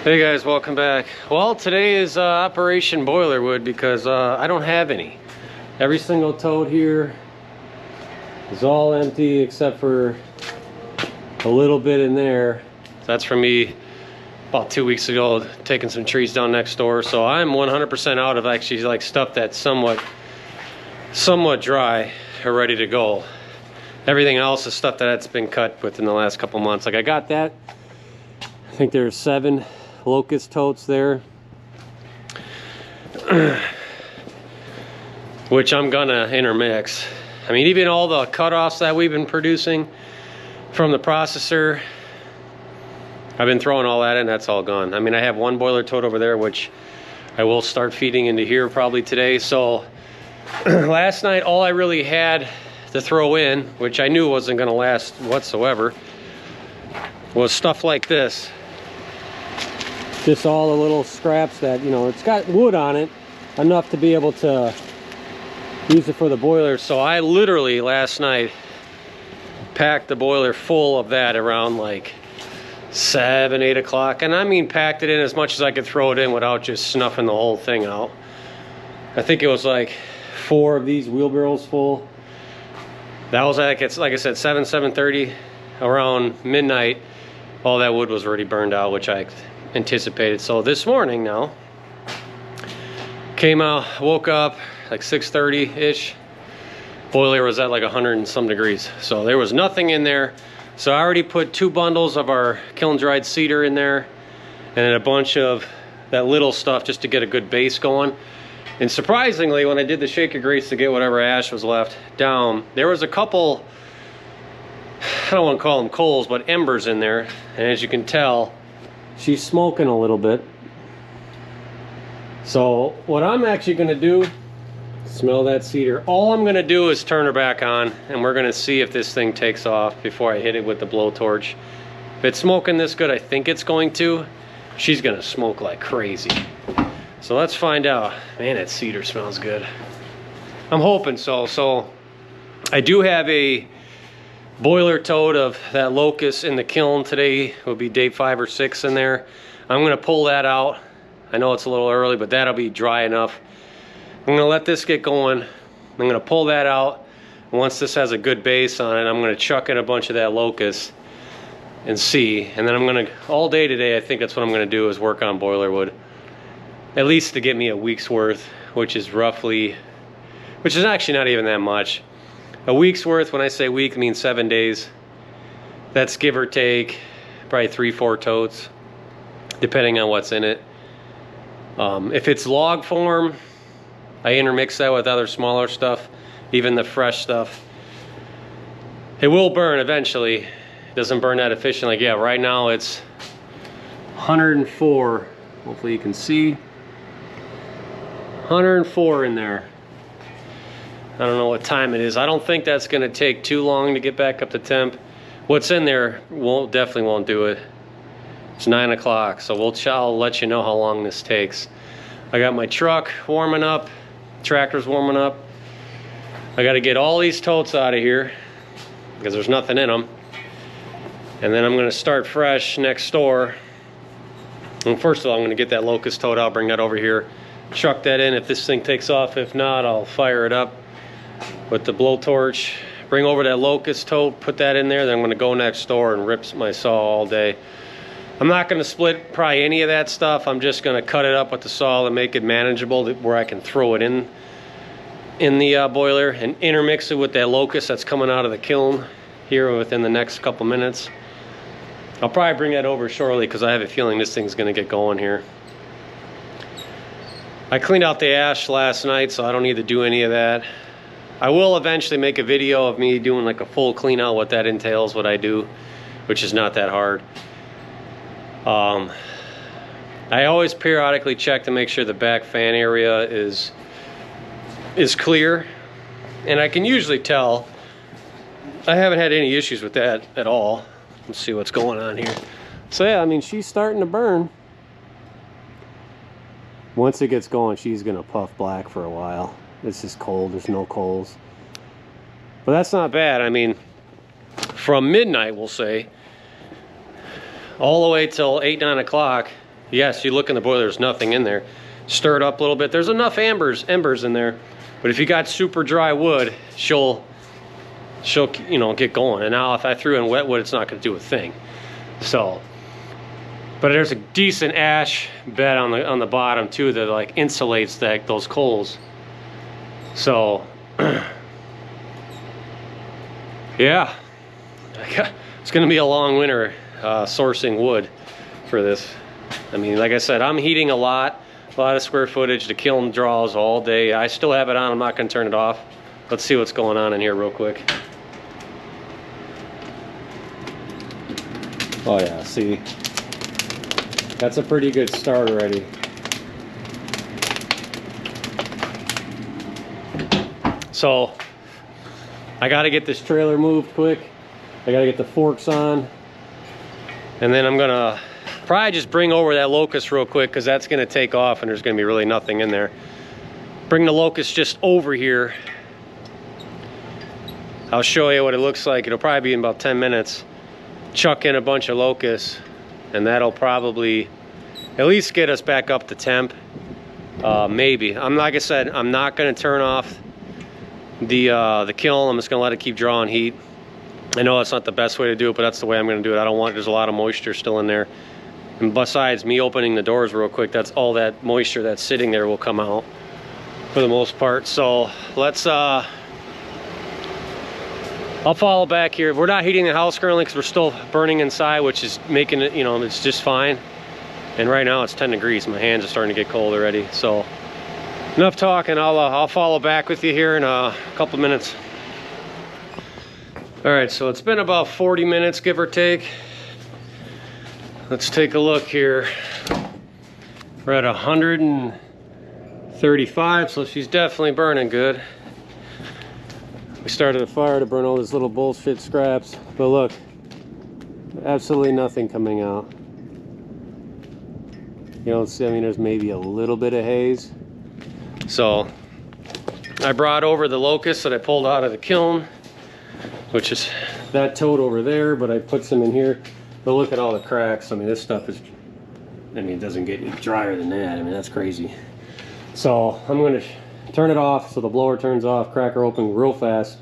Hey guys, welcome back. Well, today is Operation Boilerwood because I don't have any. Every single tote here is all empty except for a little bit in there. That's for me about 2 weeks ago taking some trees down next door. So I'm 100% out of actually like stuff that's somewhat dry or ready to go. Everything else is stuff that's been cut within the last couple months. Like I got that. I think there's 7 locust totes there, which I'm gonna intermix. I mean, even all the cutoffs that we've been producing from the processor, I've been throwing all that in. That's all gone. I mean, I have one boiler tote over there, which I will start feeding into here probably today. So last night, all I really had to throw in, which I knew wasn't gonna last whatsoever, was stuff like this. Just all the little scraps that, you know, it's got wood on it enough to be able to use it for the boiler. So I literally last night packed the boiler full of that around like 7, 8 o'clock. And I mean packed it in as much as I could throw it in without just snuffing the whole thing out. I think it was like 4 of these wheelbarrows full. That was like, it's like I said, 7:30, around midnight. All that wood was already burned out, which I anticipated. So this morning now, came out, woke up like 6:30 ish. Boiler was at like 100 and some degrees. So there was nothing in there. So I already put 2 bundles of our kiln-dried cedar in there, and then a bunch of that little stuff just to get a good base going. And surprisingly, when I did the shaker grates to get whatever ash was left down, there was a couple, I don't want to call them coals, but embers in there. And as you can tell, she's smoking a little bit. So what I'm actually gonna do, smell that cedar. All I'm gonna do is turn her back on, and we're gonna see if this thing takes off before I hit it with the blowtorch. If it's smoking this good, I think it's going to. She's gonna smoke like crazy. So let's find out. Man, that cedar smells good. I'm hoping so. So I do have a boiler tote of that locust in the kiln. Today will be day 5 or 6 in there. I'm gonna pull that out. I know it's a little early, but that'll be dry enough. I'm gonna let this get going. I'm gonna pull that out. And once this has a good base on it, I'm gonna chuck in a bunch of that locust and see. And then I'm gonna, all day today, I think that's what I'm gonna do, is work on boiler wood. At least to get me a week's worth, which is roughly, which is actually not even that much. A week's worth, when I say week, I mean 7 days. That's give or take probably 3-4 totes, depending on what's in it. If it's log form, I intermix that with other smaller stuff, even the fresh stuff. It will burn eventually. It doesn't burn that efficiently. Like, yeah, right now it's 104. Hopefully you can see. 104 in there. I don't know what time it is. I don't think that's gonna take too long to get back up to temp. What's in there definitely won't do it. It's 9 o'clock, so I'll let you know how long this takes. I got my truck warming up, tractor's warming up. I gotta get all these totes out of here because there's nothing in them. And then I'm gonna start fresh next door. And first of all, I'm gonna get that locust tote out, bring that over here, chuck that in if this thing takes off. If not, I'll fire it up with the blowtorch, bring over that locust tote, put that in there. Then I'm gonna go next door and rip my saw all day. I'm not gonna split probably any of that stuff. I'm just gonna cut it up with the saw and make it manageable where I can throw it in the boiler and intermix it with that locust that's coming out of the kiln here within the next couple minutes. I'll probably bring that over shortly because I have a feeling this thing's gonna get going here. I cleaned out the ash last night, so I don't need to do any of that. I will eventually make a video of me doing like a full clean out, what that entails, what I do, which is not that hard. I always periodically check to make sure the back fan area is clear, and I can usually tell. I haven't had any issues with that at all. Let's see what's going on here. So yeah, I mean, she's starting to burn. Once it gets going, she's gonna puff black for a while. It's just cold, there's no coals. But that's not bad. I mean, from midnight, we'll say, all the way till 8, 9 o'clock, Yes, you look in the boiler, there's nothing in there. Stir it up a little bit. There's enough embers in there. But if you got super dry wood, she'll you know, get going. And now if I threw in wet wood, it's not gonna do a thing. So, but there's a decent ash bed on the bottom too that like insulates those coals. So yeah, it's gonna be a long winter sourcing wood for this. I mean, like I said, I'm heating a lot of square footage. The kiln draws all day. I still have it on. I'm not gonna turn it off. Let's see what's going on in here real quick. Oh yeah, see, that's a pretty good start already. So I gotta get this trailer moved quick. I gotta get the forks on, and then I'm gonna probably just bring over that locust real quick, because that's gonna take off and there's gonna be really nothing in there. Bring the locust just over here. I'll show you what it looks like. It'll probably be in about 10 minutes. Chuck in a bunch of locusts, and that'll probably at least get us back up to temp. Maybe. Like I said, I'm not gonna turn off the kiln. I'm just gonna let it keep drawing heat. I know that's not the best way to do it, but that's the way I'm gonna do it. I don't want, there's a lot of moisture still in there. And besides me opening the doors real quick, that's all that moisture that's sitting there will come out for the most part. So let's, I'll follow back here. We're not heating the house currently because we're still burning inside, which is making it, you know, it's just fine. And right now it's 10 degrees. My hands are starting to get cold already. So enough talking. I'll follow back with you here in a couple minutes. All right, so it's been about 40 minutes, give or take. Let's take a look here. We're at 135, so she's definitely burning good. We started a fire to burn all this little bullshit scraps, but look, absolutely nothing coming out. You don't see, I mean, there's maybe a little bit of haze. So I brought over the locusts that I pulled out of the kiln, which is that tote over there, but I put some in here. But look at all the cracks. I mean, this stuff is, I mean, it doesn't get any drier than that. I mean, that's crazy. So I'm gonna turn it off so the blower turns off, crack her open real fast,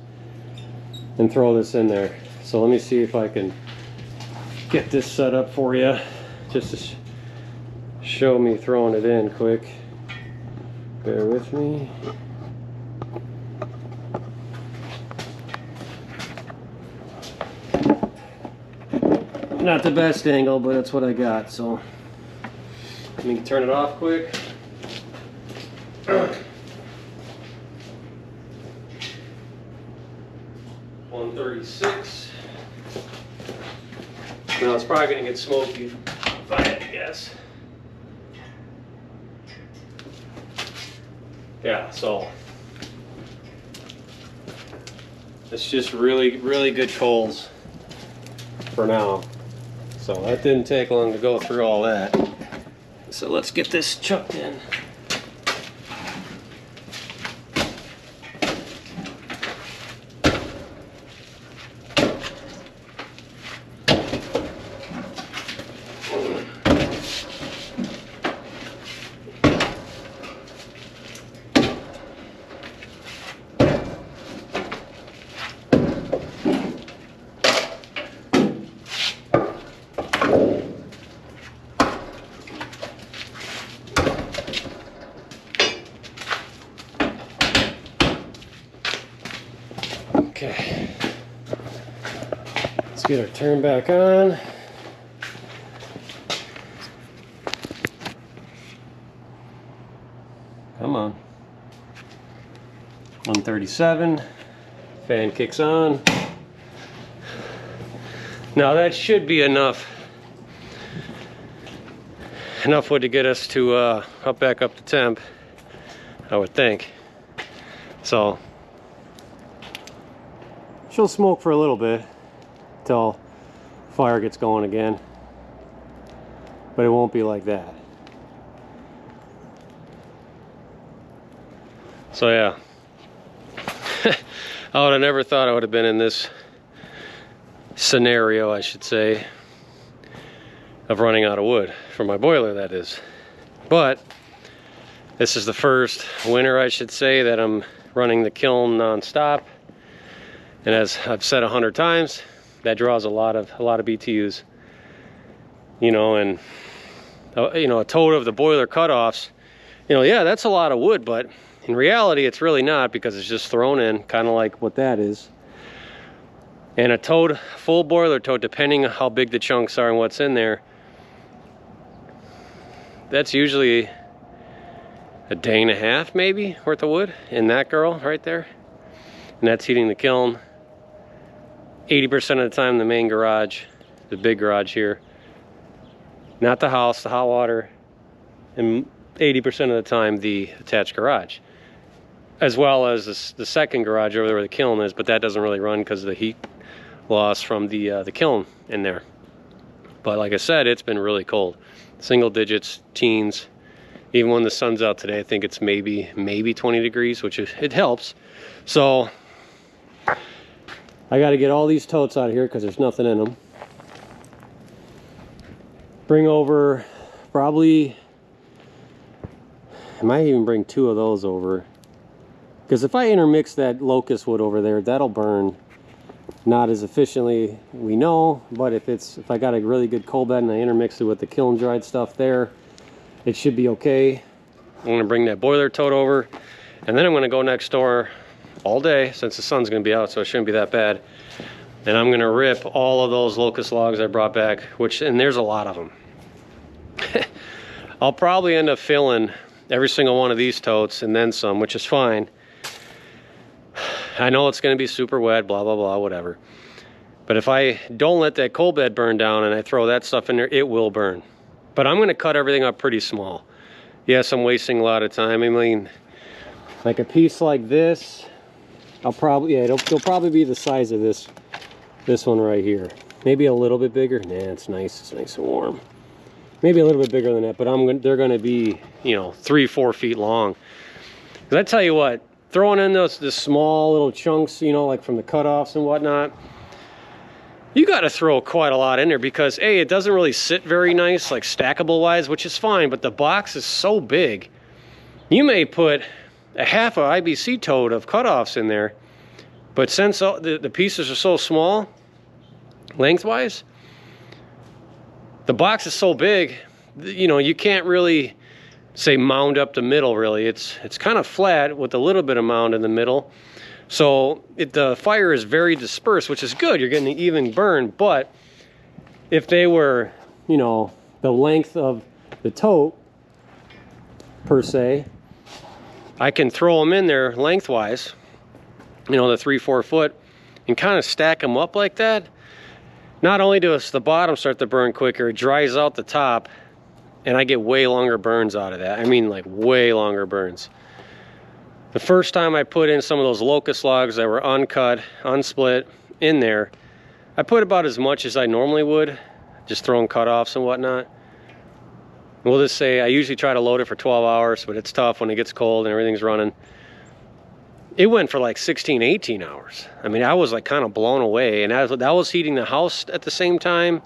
and throw this in there. So let me see if I can get this set up for you, just to show me throwing it in quick. Bear with me. Not the best angle, but that's what I got. So let me turn it off quick. 136. Now it's probably going to get smoky if I had to guess. Yeah, so it's just really, really good coals for now. So that didn't take long to go through all that. So let's get this chucked in. Okay, let's get our turn back on. Come on. 137, fan kicks on. Now that should be enough wood to get us to back up to temp, I would think. So she'll smoke for a little bit till fire gets going again, but it won't be like that. So yeah, I would have never thought I would have been in this scenario, I should say. of running out of wood for my boiler, that is. But this is the first winter, I should say, that I'm running the kiln non-stop. And as I've said 100 times, that draws a lot of BTUs. You know, and you know, a tote of the boiler cutoffs, you know, yeah, that's a lot of wood, but in reality it's really not, because it's just thrown in, kind of like what that is. And a tote, full boiler tote, depending on how big the chunks are and what's in there, that's usually a day and a half maybe worth of wood in that girl right there. And that's heating the kiln 80% of the time, the main garage, the big garage here, not the house, the hot water, and 80% of the time the attached garage, as well as the second garage over there where the kiln is, but that doesn't really run because of the heat loss from the kiln in there. But like I said, it's been really cold, single digits, teens. Even when the sun's out today, I think it's maybe 20 degrees, which it helps. So I got to get all these totes out of here because there's nothing in them. Bring over probably, I might even bring 2 of those over, because if I intermix that locust wood over there, that'll burn not as efficiently, we know. But if I got a really good coal bed and I intermix it with the kiln-dried stuff there, it should be okay. I'm going to bring that boiler tote over, and then I'm going to go next door all day, since the sun's going to be out, so it shouldn't be that bad. And I'm going to rip all of those locust logs I brought back, and there's a lot of them. I'll probably end up filling every single one of these totes and then some, which is fine. I know it's going to be super wet, blah, blah, blah, whatever. But if I don't let that coal bed burn down and I throw that stuff in there, it will burn. But I'm going to cut everything up pretty small. Yes, I'm wasting a lot of time. I mean, like a piece like this, I'll probably, yeah, it'll probably be the size of this one right here. Maybe a little bit bigger. Nah, it's nice and warm. Maybe a little bit bigger than that, but they're going to be, you know, 3-4 feet long. Because I tell you what, throwing in those small little chunks, you know, like from the cutoffs and whatnot, you got to throw quite a lot in there, because A, it doesn't really sit very nice, like stackable wise, which is fine, but the box is so big. You may put a half a IBC tote of cutoffs in there, but since the pieces are so small lengthwise, the box is so big, you know, you can't really say mound up the middle, really. It's kind of flat with a little bit of mound in the middle. So the fire is very dispersed, which is good. You're getting an even burn. But if they were, you know, the length of the tote, per se, I can throw them in there lengthwise, you know, the 3-4 foot, and kind of stack them up like that. Not only does the bottom start to burn quicker, it dries out the top, and I get way longer burns out of that. I mean, like way longer burns. The first time I put in some of those locust logs that were uncut, unsplit in there, I put about as much as I normally would, just throwing cutoffs and whatnot. We'll just say I usually try to load it for 12 hours, but it's tough when it gets cold and everything's running. It went for like 16, 18 hours. I mean, I was like kind of blown away, and that was heating the house at the same time.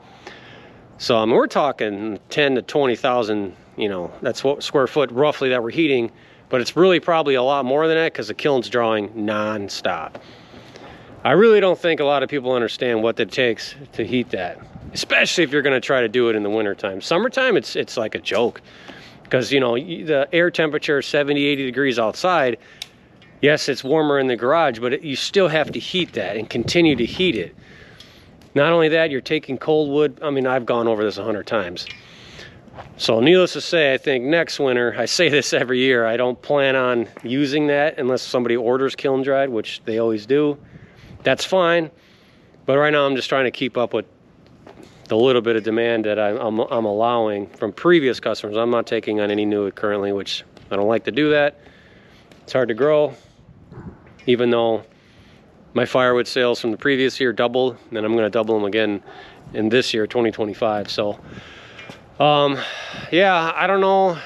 So I mean, we're talking 10 to 20,000, you know, that's what square foot roughly that we're heating. But it's really probably a lot more than that, because the kiln's drawing non-stop. I really don't think a lot of people understand what it takes to heat that, especially if you're going to try to do it in the wintertime. Summertime, it's like a joke, because, you know, the air temperature is 70, 80 degrees outside. Yes, it's warmer in the garage, but you still have to heat that and continue to heat it. Not only that, you're taking cold wood. I mean, I've gone over this 100 times. So needless to say, I think next winter, I say this every year, I don't plan on using that unless somebody orders kiln-dried, which they always do. That's fine. But right now I'm just trying to keep up with the little bit of demand that I'm allowing from previous customers. I'm not taking on any new currently, which I don't like to do that. It's hard to grow, even though my firewood sales from the previous year doubled, and I'm going to double them again in this year, 2025. So yeah, I don't know.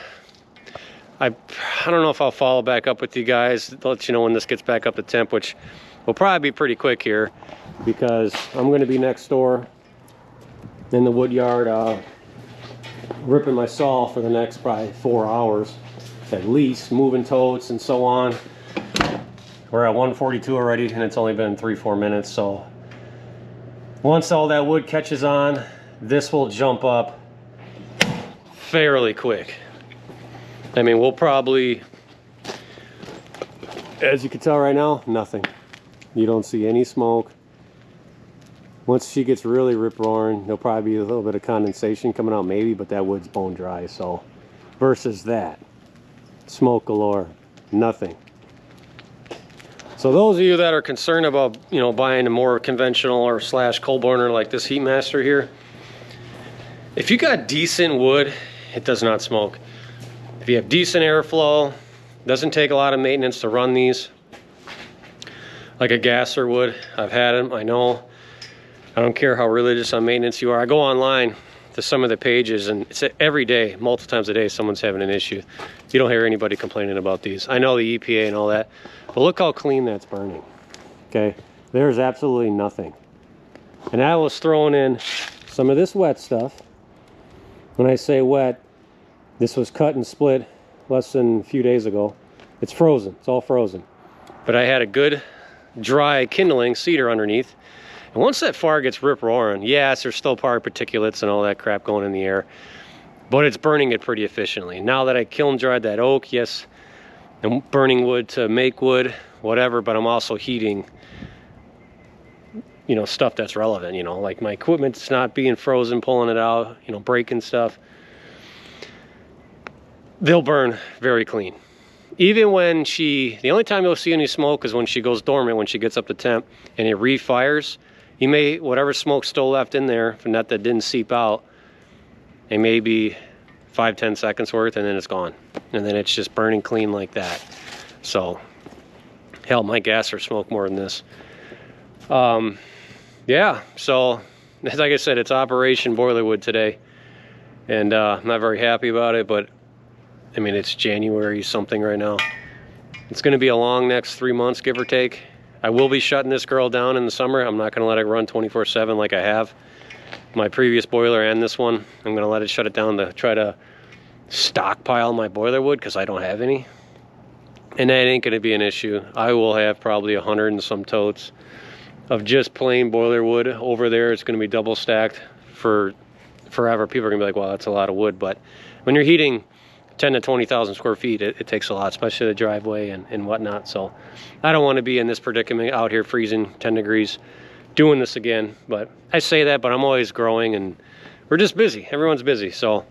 I don't know if I'll follow back up with you guys, let you know when this gets back up to temp, which will probably be pretty quick here, because I'm going to be next door in the wood yard ripping my saw for the next probably 4 hours at least, moving totes and so on. We're at 142 already, and it's only been 3-4 minutes. So once all that wood catches on, this will jump up fairly quick. I mean, we'll probably, as you can tell right now, nothing. You don't see any smoke. Once she gets really rip-roaring, there'll probably be a little bit of condensation coming out maybe, but that wood's bone dry. So versus that, smoke galore, nothing. So those of you that are concerned about, you know, buying a more conventional or slash coal burner like this Heatmaster here, if you got decent wood, it does not smoke. If you have decent airflow, doesn't take a lot of maintenance to run these, like a gasser would. I've had them, I know. I don't care how religious on maintenance you are. I go online to some of the pages, and it's every day, multiple times a day, someone's having an issue. You don't hear anybody complaining about these. I know the EPA and all that, but look how clean that's burning. Okay, there's absolutely nothing. And I was throwing in some of this wet stuff. When I say wet, this was cut and split less than a few days ago. It's frozen, it's all frozen. But I had a good dry kindling cedar underneath. And once that fire gets rip-roaring, yes, there's still particulates and all that crap going in the air, but it's burning it pretty efficiently. Now that I kiln-dried that oak, yes, I'm burning wood to make wood, whatever, but I'm also heating, you know, stuff that's relevant, you know, like my equipment's not being frozen, pulling it out, you know, breaking stuff. They'll burn very clean. Even when the only time you'll see any smoke is when she goes dormant, when she gets up to temp and it refires. You may, whatever smoke's still left in there, from that didn't seep out, it may be 5-10 seconds worth, and then it's gone. And then it's just burning clean like that. So, hell, my gasser smoked more than this. Yeah, so, like I said, it's Operation Boilerwood today. And I'm not very happy about it, but, I mean, it's January something right now. It's going to be a long next 3 months, give or take. I will be shutting this girl down in the summer. I'm not going to let it run 24/7 like I have my previous boiler and this one. I'm going to let it shut it down to try to stockpile my boiler wood because I don't have any. And that ain't going to be an issue. I will have probably 100 and some totes of just plain boiler wood over there. It's going to be double stacked for forever. People are going to be like, wow, that's a lot of wood. But when you're heating 10 to 20,000 square feet, it takes a lot, especially the driveway and whatnot. So I don't want to be in this predicament out here freezing 10 degrees doing this again. But I say that, but I'm always growing and we're just busy. Everyone's busy. So,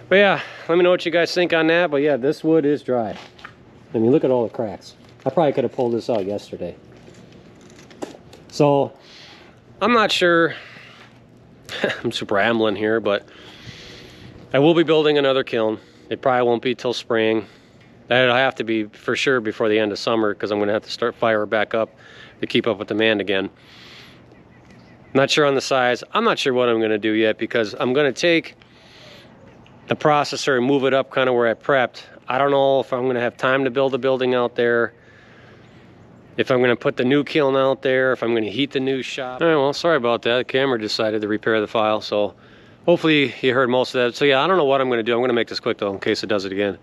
but yeah, let me know what you guys think on that. But yeah, this wood is dry. I mean, look at all the cracks. I probably could have pulled this out yesterday. So I'm not sure. I'm super rambling here, but I will be building another kiln. It probably won't be till spring. That'll have to be for sure before the end of summer because I'm going to have to start fire back up to keep up with demand again. Not sure on the size. I'm not sure what I'm going to do yet because I'm going to take the processor and move it up kind of where I prepped. I don't know if I'm going to have time to build a building out there, if I'm going to put the new kiln out there, if I'm going to heat the new shop. All right, well, sorry about that. The camera decided to repair the file, so hopefully you heard most of that. So yeah, I don't know what I'm going to do. I'm going to make this quick though in case it does it again.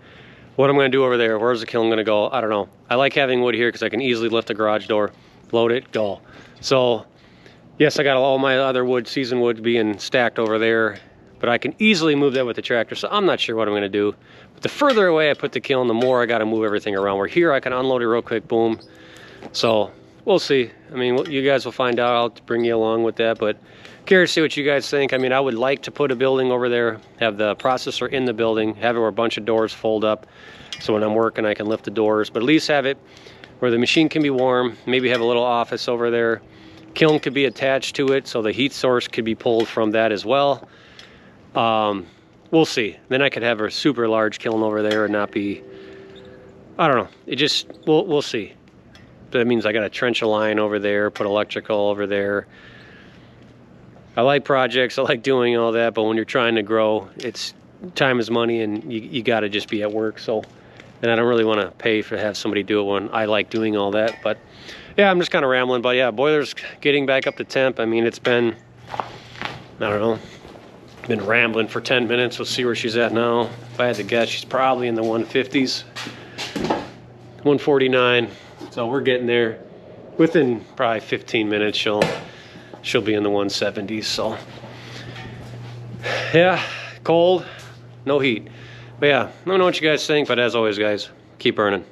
What I'm going to do over there, where's the kiln going to go? I don't know. I like having wood here because I can easily lift the garage door, load it, go. So yes, I got all my other wood, seasoned wood being stacked over there, but I can easily move that with the tractor. So I'm not sure what I'm going to do. But the further away I put the kiln, the more I got to move everything around. Where here I can unload it real quick, boom. So we'll see. I mean, you guys will find out. I'll bring you along with that, but curious to see what you guys think. I mean, I would like to put a building over there, have the processor in the building, have it where a bunch of doors fold up, so when I'm working I can lift the doors, but at least have it where the machine can be warm, maybe have a little office over there. Kiln could be attached to it, so the heat source could be pulled from that as well. We'll see. Then I could have a super large kiln over there and not be, I don't know. It just, we'll see. That means I got to trench a line over there, put electrical over there. I like projects, I like doing all that, but when you're trying to grow, it's time is money and you got to just be at work. So, and I don't really want to pay to have somebody do it when I like doing all that. But yeah, I'm just kind of rambling. But yeah, boiler's getting back up to temp. I mean, it's been, I don't know, Been rambling for 10 minutes. We'll see where she's at now. If I had to guess, she's probably in the 150s. 149. So we're getting there. Within probably 15 minutes, she'll be in the 170s. So yeah, cold, no heat. But yeah, I don't know what you guys think, but as always, guys, keep burning.